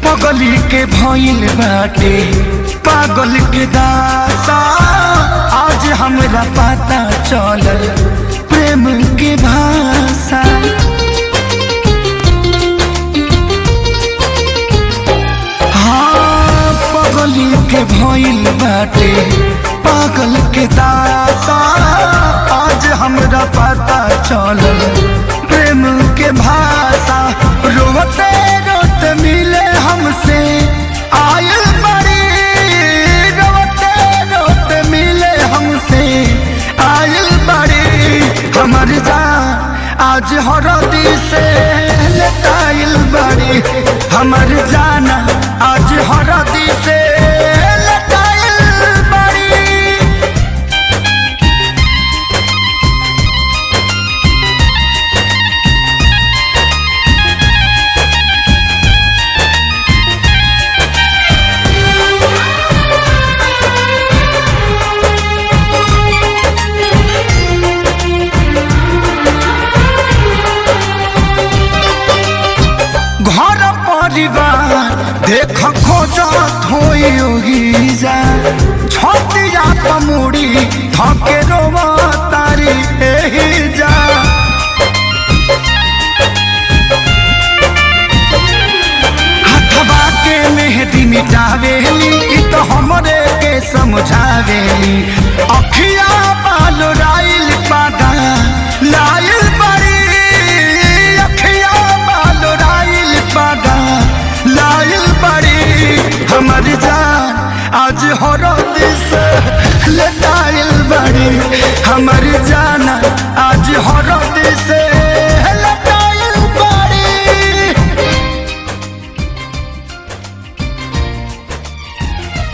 पगली के भइल बाटे पागल के दासा, आज हमरा पता चलल प्रेम के भाषा। हाँ पगली के भइल बाटे पागल के दासा, आज हमरा पता चलल प्रेम के भाषा। रोते रोते मिले हमसे आयल बड़ी, रोते रोते मिले हमसे आयल बड़ी। हमर जान आज हरदी से लटाइल बड़ी, हमर जाना आज हरदी से लटाइल बड़ी। देख खोजत होई जा छतिया पमुड़ी धके रोवा तारी एही जा। हथवा के मेहंदी मिटावेली इ तो हमरे के समझावेली। अखिया बाल राइल पादा लाइल बड़ी, अखिया बाल राइल पादा लाइल बड़ी। हमर जान आज हरद से लटाइल बड़ी, हमर जान आज हरद से